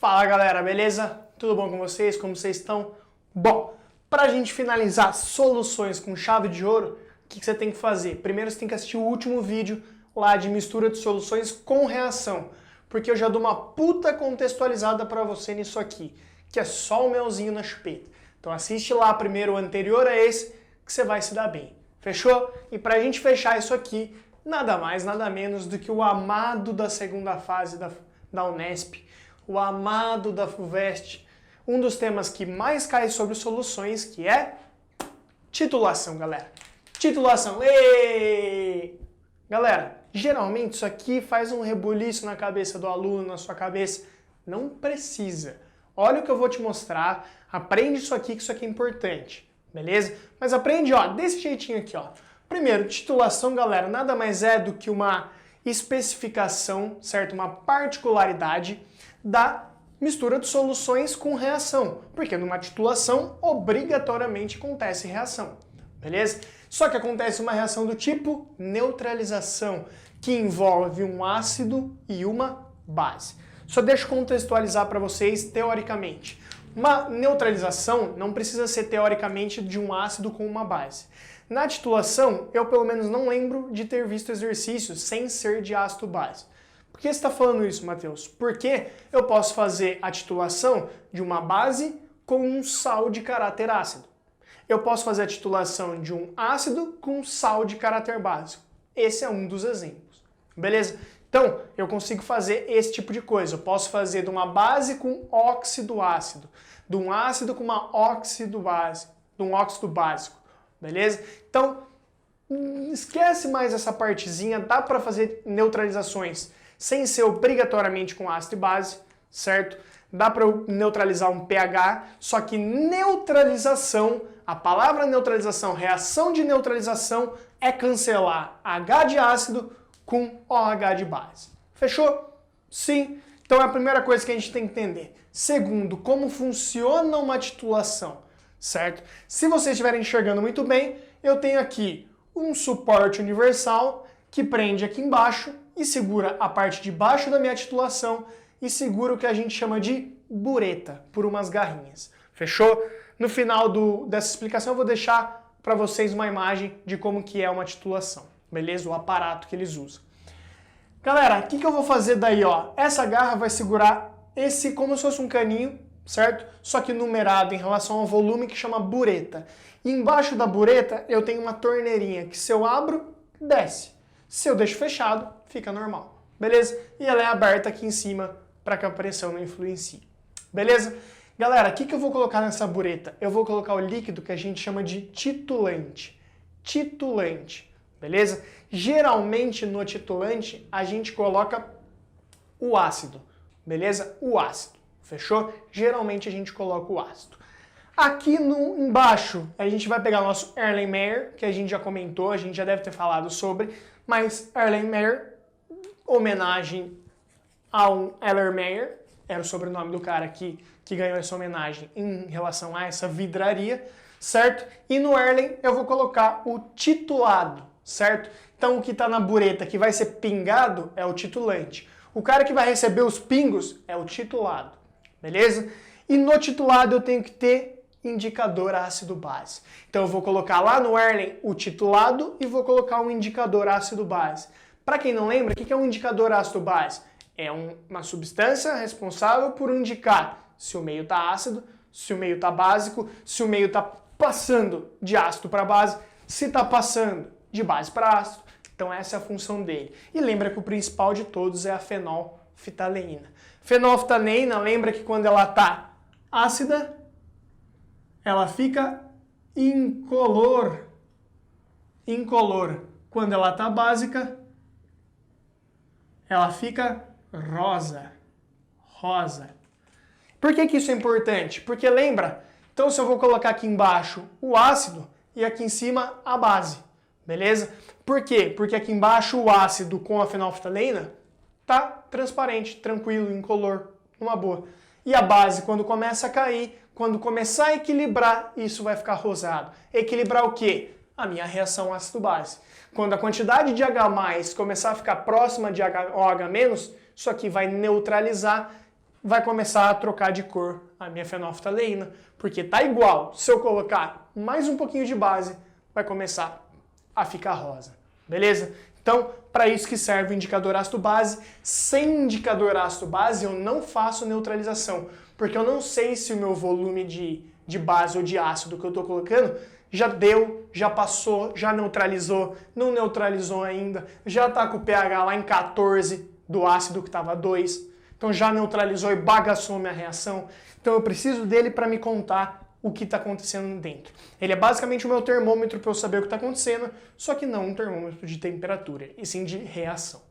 Fala galera, beleza? Tudo bom com vocês? Como vocês estão? Bom, para a gente finalizar soluções com chave de ouro, o que você tem que fazer? Primeiro você tem que assistir o último vídeo lá de mistura de soluções com reação, porque eu já dou uma puta contextualizada para você nisso aqui, que é só o melzinho na chupeta. Então assiste lá primeiro o anterior a esse, que você vai se dar bem. Fechou? E para a gente fechar isso aqui, nada mais, nada menos do que o amado da segunda fase da Unesp, o amado da FUVEST, um dos temas que mais cai sobre soluções, que é titulação, galera. Titulação. Êêêê! Galera, geralmente isso aqui faz um rebuliço na cabeça do aluno, na sua cabeça. Não precisa. Olha o que eu vou te mostrar, aprende isso aqui, que isso aqui é importante, beleza? Mas aprende, ó, desse jeitinho aqui, ó. Primeiro, titulação, galera, nada mais é do que uma especificação, certo? Uma particularidade da mistura de soluções com reação, porque numa titulação obrigatoriamente acontece reação, beleza? Só que acontece uma reação do tipo neutralização, que envolve um ácido e uma base. Só deixa eu contextualizar para vocês teoricamente. Uma neutralização não precisa ser teoricamente de um ácido com uma base. Na titulação, eu pelo menos não lembro de ter visto exercícios sem ser de ácido-base. Por que você está falando isso, Matheus? Porque eu posso fazer a titulação de uma base com um sal de caráter ácido. Eu posso fazer a titulação de um ácido com sal de caráter básico. Esse é um dos exemplos. Beleza? Então, eu consigo fazer esse tipo de coisa. Eu posso fazer de uma base com óxido ácido, de um ácido com uma óxido base, de um óxido básico. Beleza? Então, esquece mais essa partezinha. Dá para fazer neutralizações sem ser obrigatoriamente com ácido e base, certo? Dá para neutralizar um pH, só que neutralização, a palavra neutralização, reação de neutralização é cancelar H de ácido com OH de base. Fechou? Sim. Então é a primeira coisa que a gente tem que entender. Segundo, como funciona uma titulação, certo? Se vocês estiverem enxergando muito bem, eu tenho aqui um suporte universal que prende aqui embaixo e segura a parte de baixo da minha titulação e segura o que a gente chama de bureta, por umas garrinhas. Fechou? No final dessa explicação eu vou deixar para vocês uma imagem de como que é uma titulação, beleza? O aparato que eles usam. Galera, o que eu vou fazer daí, ó? Essa garra vai segurar esse como se fosse um caninho, certo? Só que numerado em relação ao volume, que chama bureta. E embaixo da bureta eu tenho uma torneirinha que se eu abro, desce. Se eu deixo fechado, fica normal, beleza? E ela é aberta aqui em cima para que a pressão não influencie, beleza? Galera, o que eu vou colocar nessa bureta? Eu vou colocar o líquido que a gente chama de titulante. Titulante, beleza? Geralmente no titulante a gente coloca o ácido, beleza? O ácido, fechou? Geralmente a gente coloca o ácido. Aqui embaixo a gente vai pegar o nosso Erlenmeyer, que a gente já comentou, a gente já deve ter falado sobre, mas Erlenmeyer, homenagem a um Erlenmeyer, era o sobrenome do cara que ganhou essa homenagem em relação a essa vidraria, certo? E no Erlen eu vou colocar o titulado, certo? Então o que está na bureta que vai ser pingado é o titulante. O cara que vai receber os pingos é o titulado, beleza? E no titulado eu tenho que ter indicador ácido-base. Então eu vou colocar lá no Erlen o titulado e vou colocar um indicador ácido-base. Para quem não lembra, o que é um indicador ácido-base? É uma substância responsável por indicar se o meio está ácido, se o meio está básico, se o meio está passando de ácido para base, se está passando de base para ácido. Então essa é a função dele. E lembra que o principal de todos é a fenolftaleína. Fenolftaleína, lembra que quando ela está ácida, ela fica incolor. Incolor. Quando ela está básica, ela fica rosa. Rosa. Por que isso é importante? Porque lembra, então se eu vou colocar aqui embaixo o ácido e aqui em cima a base, beleza? Por quê? Porque aqui embaixo o ácido com a fenolftaleína tá transparente, tranquilo, incolor, uma boa. E a base, quando começa a cair, quando começar a equilibrar, isso vai ficar rosado. Equilibrar o quê? A minha reação ácido-base. Quando a quantidade de H+ começar a ficar próxima de OH-, isso aqui vai neutralizar vai começar a trocar de cor a minha fenolftaleína, porque tá igual. Se eu colocar mais um pouquinho de base, vai começar a ficar rosa, beleza? Então, para isso que serve o indicador ácido base. Sem indicador ácido base, eu não faço neutralização, porque eu não sei se o meu volume de base ou de ácido que eu estou colocando já deu, já passou, já neutralizou, não neutralizou ainda, já está com o pH lá em 14 do ácido que estava 2, então já neutralizou e bagaçou minha reação. Então eu preciso dele para me contar o que está acontecendo dentro. Ele é basicamente o meu termômetro para eu saber o que está acontecendo, só que não um termômetro de temperatura, e sim de reação.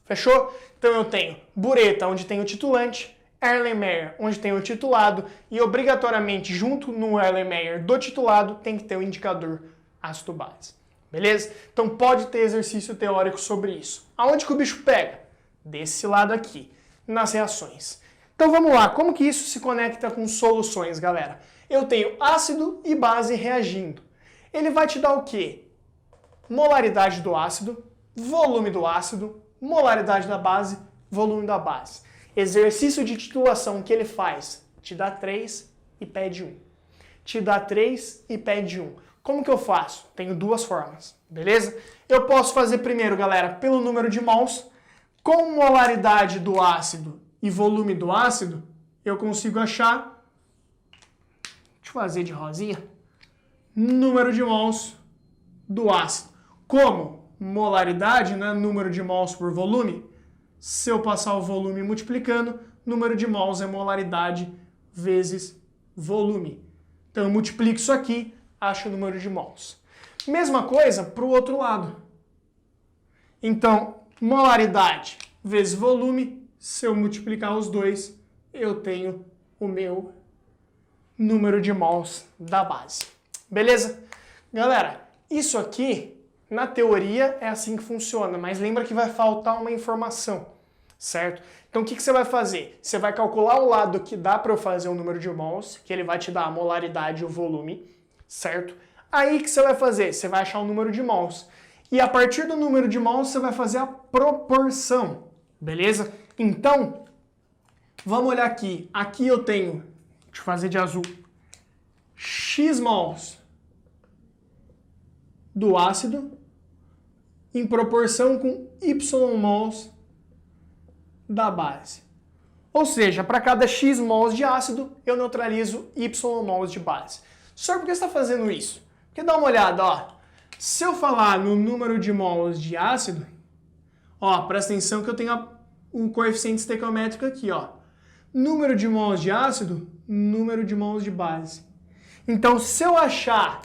Fechou? Então eu tenho bureta, onde tem o titulante, Erlenmeyer, onde tem o titulado, e obrigatoriamente junto no Erlenmeyer do titulado tem que ter o indicador ácido-base. Beleza? Então pode ter exercício teórico sobre isso. Aonde que o bicho pega? Desse lado aqui, nas reações. Então vamos lá, como que isso se conecta com soluções, galera? Eu tenho ácido e base reagindo. Ele vai te dar o quê? Molaridade do ácido, volume do ácido, molaridade da base, volume da base. Exercício de titulação que ele faz, te dá 3 e pede 1. Te dá 3 e pede 1. Como que eu faço? Tenho duas formas, beleza? Eu posso fazer primeiro, galera, pelo número de mols. Com molaridade do ácido e volume do ácido, eu consigo achar, deixa eu fazer de rosinha, número de mols do ácido. Como molaridade, né, número de mols por volume, se eu passar o volume multiplicando, número de mols é molaridade vezes volume. Então eu multiplico isso aqui, acho o número de mols. Mesma coisa para o outro lado. Então, molaridade vezes volume, se eu multiplicar os dois, eu tenho o meu número de mols da base. Beleza? Galera, isso aqui, na teoria, é assim que funciona, mas lembra que vai faltar uma informação, certo? Então o que você vai fazer? Você vai calcular o lado que dá para eu fazer o número de mols, que ele vai te dar a molaridade e o volume, certo? Aí o que você vai fazer? Você vai achar o número de mols. E a partir do número de mols, você vai fazer a proporção, beleza? Então, vamos olhar aqui. Aqui eu tenho, deixa eu fazer de azul, X mols do ácido em proporção com Y mols da base. Ou seja, para cada X mols de ácido, eu neutralizo Y mols de base. Só por que você está fazendo isso? Porque dá uma olhada, ó. Se eu falar no número de mols de ácido, ó, presta atenção que eu tenho um coeficiente estequiométrico aqui, ó. Número de mols de ácido, número de mols de base. Então, se eu achar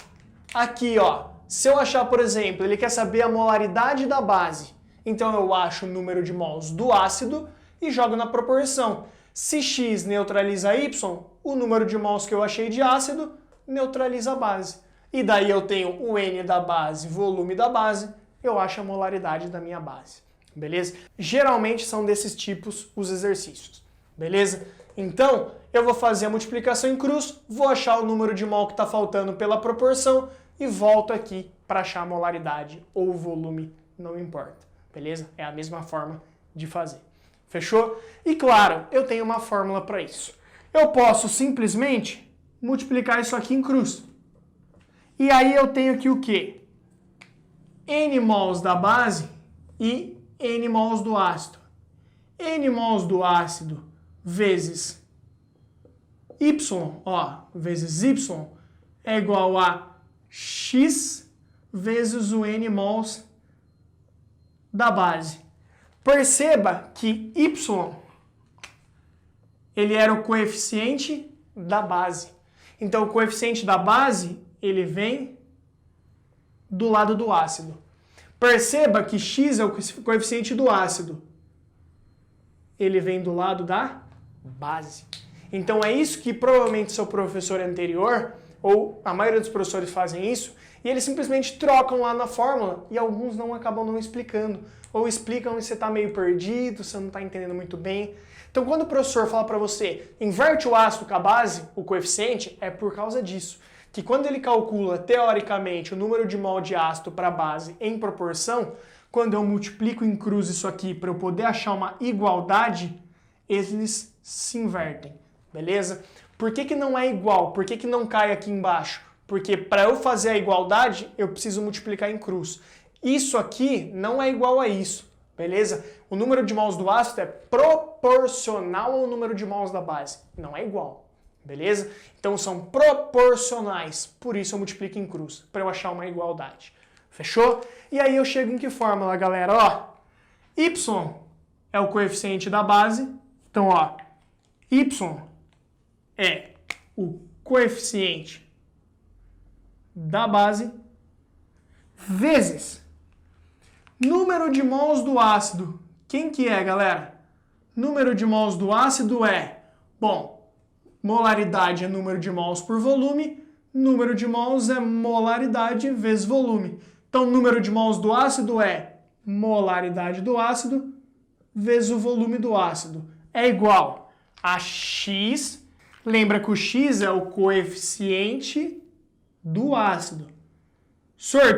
aqui, ó, se eu achar, por exemplo, ele quer saber a molaridade da base, então eu acho o número de mols do ácido e jogo na proporção. Se X neutraliza Y, o número de mols que eu achei de ácido neutraliza a base. E daí eu tenho o N da base, volume da base, eu acho a molaridade da minha base. Beleza? Geralmente são desses tipos os exercícios. Beleza? Então, eu vou fazer a multiplicação em cruz, vou achar o número de mol que está faltando pela proporção e volto aqui para achar a molaridade ou o volume, não importa. Beleza? É a mesma forma de fazer. Fechou? E claro, eu tenho uma fórmula para isso. Eu posso simplesmente multiplicar isso aqui em cruz. E aí eu tenho aqui o quê? N mols da base e N mols do ácido. N mols do ácido vezes Y, ó, vezes Y é igual a X vezes o N mols da base. Perceba que Y, ele era o coeficiente da base. Então, o coeficiente da base, ele vem do lado do ácido. Perceba que X é o coeficiente do ácido. Ele vem do lado da base. Então, é isso que provavelmente seu professor anterior, ou a maioria dos professores fazem isso, e eles simplesmente trocam lá na fórmula e alguns não acabam não explicando. Ou explicam e você está meio perdido, você não está entendendo muito bem. Então, quando o professor fala para você, inverte o ácido com a base, o coeficiente, é por causa disso. Que quando ele calcula, teoricamente, o número de mol de ácido para a base em proporção, quando eu multiplico em cruz isso aqui para eu poder achar uma igualdade, eles se invertem, beleza? Por que não é igual? Por que não cai aqui embaixo? Porque para eu fazer a igualdade, eu preciso multiplicar em cruz. Isso aqui não é igual a isso, beleza? O número de mols do ácido é proporcional ao número de mols da base. Não é igual, beleza? Então são proporcionais, por isso eu multiplico em cruz, para eu achar uma igualdade. Fechou? E aí eu chego em que fórmula, galera? Ó, y é o coeficiente da base. Então, ó, y é o coeficiente da base vezes número de mols do ácido. Quem que é, galera? Número de mols do ácido é, bom, molaridade é número de mols por volume, número de mols é molaridade vezes volume. Então, número de mols do ácido é molaridade do ácido vezes o volume do ácido. É igual a X. Lembra que o X é o coeficiente do ácido.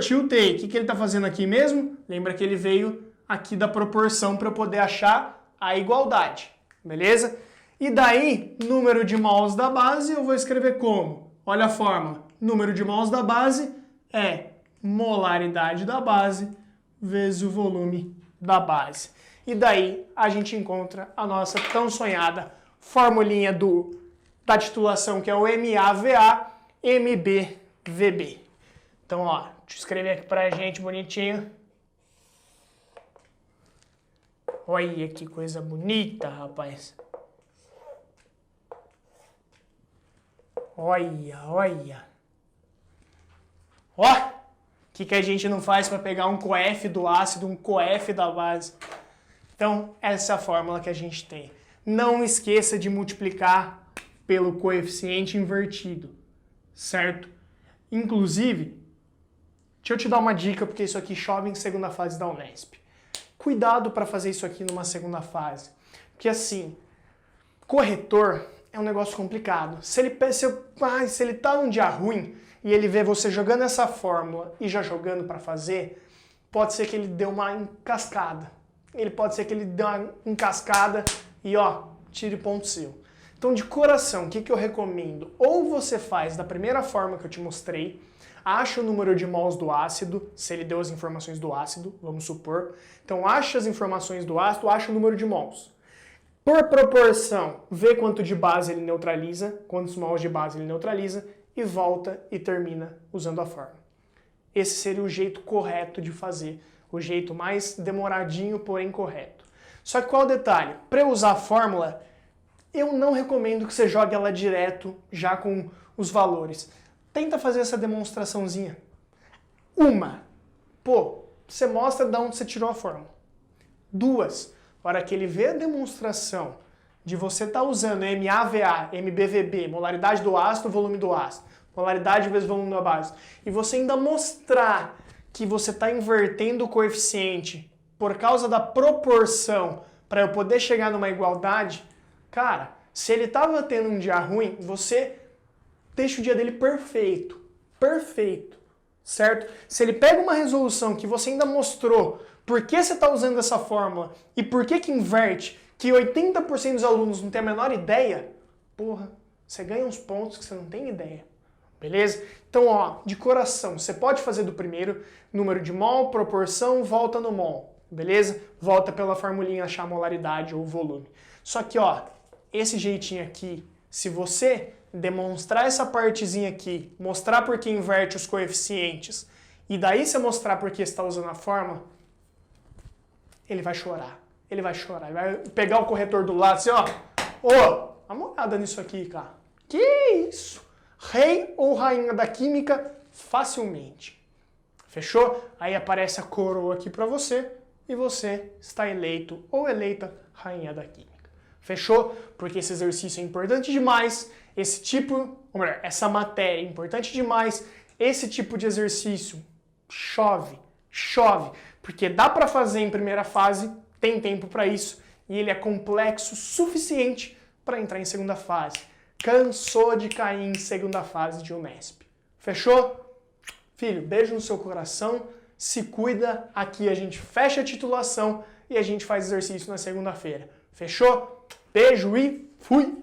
Tiltei. O que ele está fazendo aqui mesmo? Lembra que ele veio aqui da proporção para eu poder achar a igualdade. Beleza? E daí, número de mols da base, eu vou escrever como? Olha a fórmula. Número de mols da base é molaridade da base vezes o volume da base. E daí a gente encontra a nossa tão sonhada formulinha da titulação, que é o MAVA, MBVB. Então, ó, deixa eu escrever aqui pra gente bonitinho. Olha que coisa bonita, rapaz. Olha, olha. Ó! O que a gente não faz para pegar um coef do ácido, um coef da base? Então, essa é a fórmula que a gente tem. Não esqueça de multiplicar pelo coeficiente invertido, certo? Inclusive, deixa eu te dar uma dica, porque isso aqui chove em segunda fase da Unesp. Cuidado para fazer isso aqui numa segunda fase. Porque assim, corretor é um negócio complicado. Se ele tá num dia ruim e ele vê você jogando essa fórmula e já jogando para fazer, pode ser que ele dê uma encascada. Pode ser que ele dê uma encascada e ó, tire ponto seu. Então, de coração, o que eu recomendo? Ou você faz da primeira forma que eu te mostrei, acha o número de mols do ácido, se ele deu as informações do ácido, vamos supor. Então, acha as informações do ácido, acha o número de mols. Por proporção, vê quanto de base ele neutraliza, quantos mols de base ele neutraliza, e volta e termina usando a fórmula. Esse seria o jeito correto de fazer, o jeito mais demoradinho, porém correto. Só que qual o detalhe? Para eu usar a fórmula, eu não recomendo que você jogue ela direto, já com os valores. Tenta fazer essa demonstraçãozinha. Você mostra de onde você tirou a fórmula. 2, a hora que ele vê a demonstração de você estar usando MAVA, MBVB, molaridade do ácido, volume do ácido, molaridade vezes volume da base, e você ainda mostrar que você está invertendo o coeficiente por causa da proporção para eu poder chegar numa igualdade, cara, se ele estava tendo um dia ruim, você deixa o dia dele perfeito. Perfeito. Certo? Se ele pega uma resolução que você ainda mostrou por que você está usando essa fórmula e por que inverte, que 80% dos alunos não tem a menor ideia, porra, você ganha uns pontos que você não tem ideia. Beleza? Então, ó, de coração, você pode fazer do primeiro, número de mol, proporção, volta no mol. Beleza? Volta pela formulinha achar molaridade ou volume. Só que, ó, esse jeitinho aqui, se você demonstrar essa partezinha aqui, mostrar por que inverte os coeficientes, e daí você mostrar por que está usando a fórmula, ele vai chorar. Ele vai chorar. Ele vai pegar o corretor do lado assim, ó. Dá uma olhada nisso aqui, cara. Que isso? Rei ou rainha da química facilmente. Fechou? Aí aparece a coroa aqui pra você e você está eleito ou eleita rainha da química. Fechou? Porque esse exercício é importante demais. Essa matéria é importante demais. Esse tipo de exercício chove. Porque dá pra fazer em primeira fase, tem tempo para isso, e ele é complexo o suficiente para entrar em segunda fase. Cansou de cair em segunda fase de Unesp. Fechou? Filho, beijo no seu coração, se cuida, aqui a gente fecha a titulação e a gente faz exercício na segunda-feira. Fechou? Beijo e Fui!